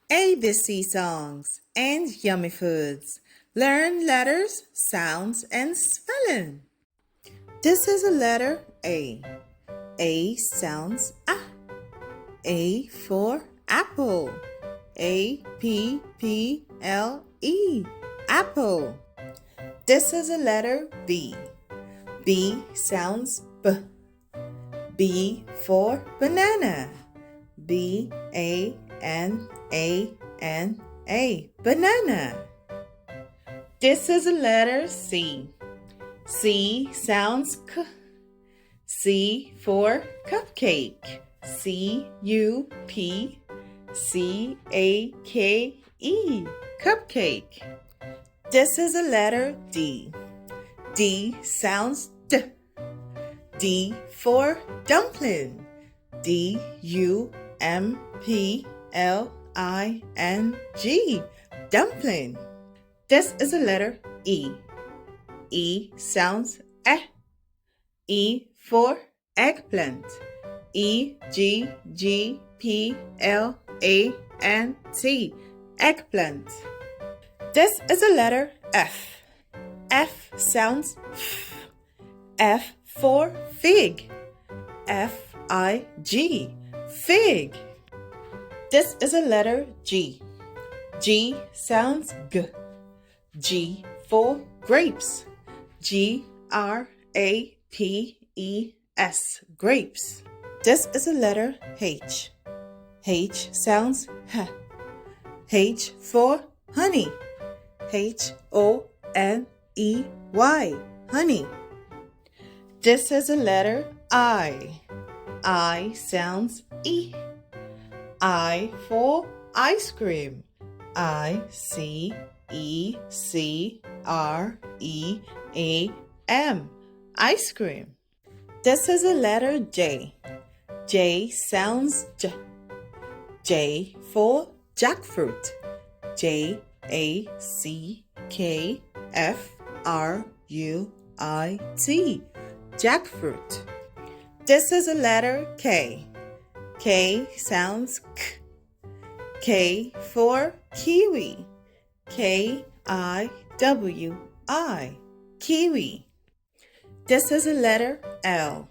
ABC songs and yummy foods. Learn letters, sounds, and spelling. This is a letter A. A sounds A. A for apple. A-P-P-L-E. Apple. This is a letter B. B sounds B. B for banana. B-A-N-A-N-A. Banana. This is a letter C. C sounds K. C for cupcake. C-U-P-C-A-K-E. Cupcake. This is a letter D. D sounds D. D for dumpling. D-U-M-P-L-I-N-G. Dumpling. This is a letter E. E sounds Eh. E for eggplant. E-G-G-P-L-A-N-T. Eggplant. This is a letter F. F sounds F. F for fig. F-I-G. Fig. This is a letter G. G sounds G. G for grapes. G-R-A-P-E-S. Grapes. This is a letter H. H sounds H. H for honey. H-O-N-E-Y. Honey. This is a letter I. I sounds E. I for ice cream. I-C-E-C-R-E-A-M. Ice cream. This is a letter J. J sounds J. J for jackfruit. J-A-C-K-F-R-U-I-T. Jackfruit. This is a letter K. K sounds K. K for kiwi. K-I-W-I. Kiwi. This is a letter L.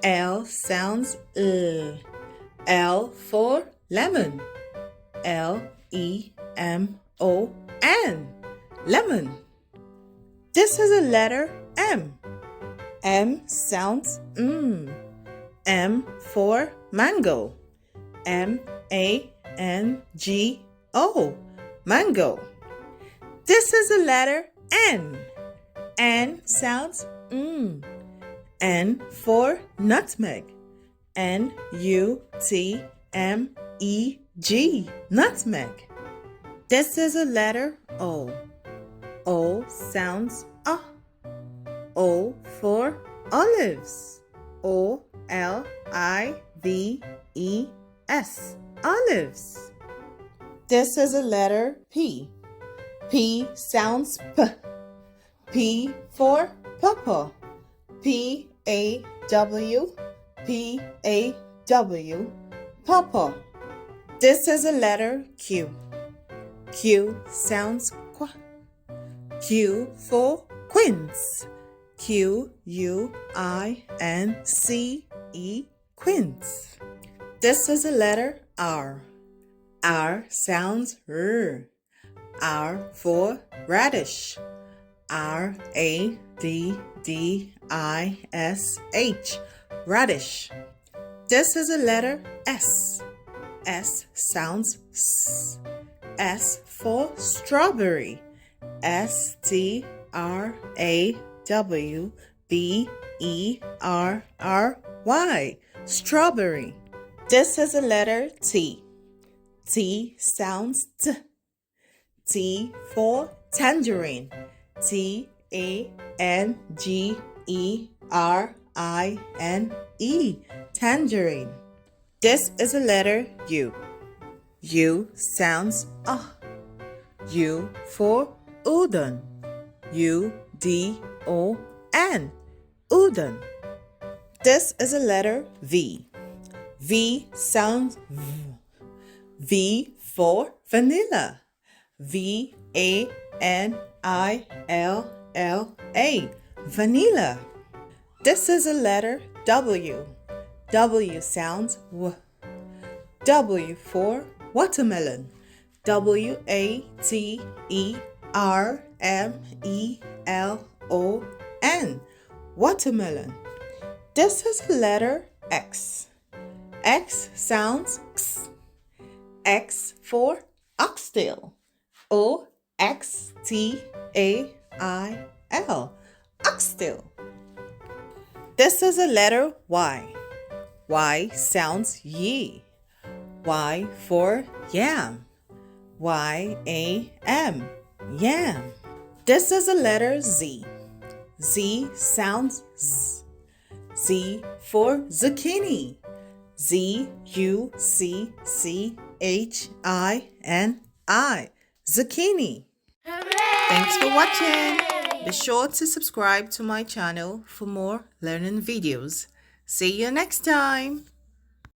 L sounds L. L for lemon. L-E-M-O-N. Lemon. This is a letter M. M sounds M. M for mango. M-A-N-G-O. Mango. This is a letter N. N sounds N for nutmeg. N-U-T-M-E-G. Nutmeg. This is a letter O. O sounds A. O for olives. O-L-I-V-E-S. Olives. This is a letter P. P sounds P. P for purple. P-A-W. P-A-W. Purple. This is a letter Q. Q sounds Qu. Q for quince. Q-U-I-N-C-E. Quince. This is a letter R. R sounds R. R for radish. R-A-D-D-I-S-H. Radish. This is a letter S. S sounds S. S for strawberry. S-T-R-A-W-B-E-R-R-Y. Strawberry. This is a letter T. T sounds T. T for tangerine. T-A-N-G-E-R-I-N-E. Tangerine. This is a letter U. U sounds U for udon. U-D-O-N. Udon. This is a letter V. V sounds V. V for vanilla. V-A-N-I-L-L-A. Vanilla. This is a letter W. W sounds W. W for watermelon. W-A-T-E-R-M-E-L-O-N. Watermelon. This is a letter X. X sounds X. X for oxtail. O-X-T-A-I-L. Oxtail. This is a letter Y. Y sounds ye. Y for yam. Y-A-M. Yam. This is a letter Z. Z sounds Z. Z for zucchini. Z-U-C-C-H-I-N-I. Zucchini. Thanks for watching. Be sure to subscribe to my channel for more learning videos. See you next time.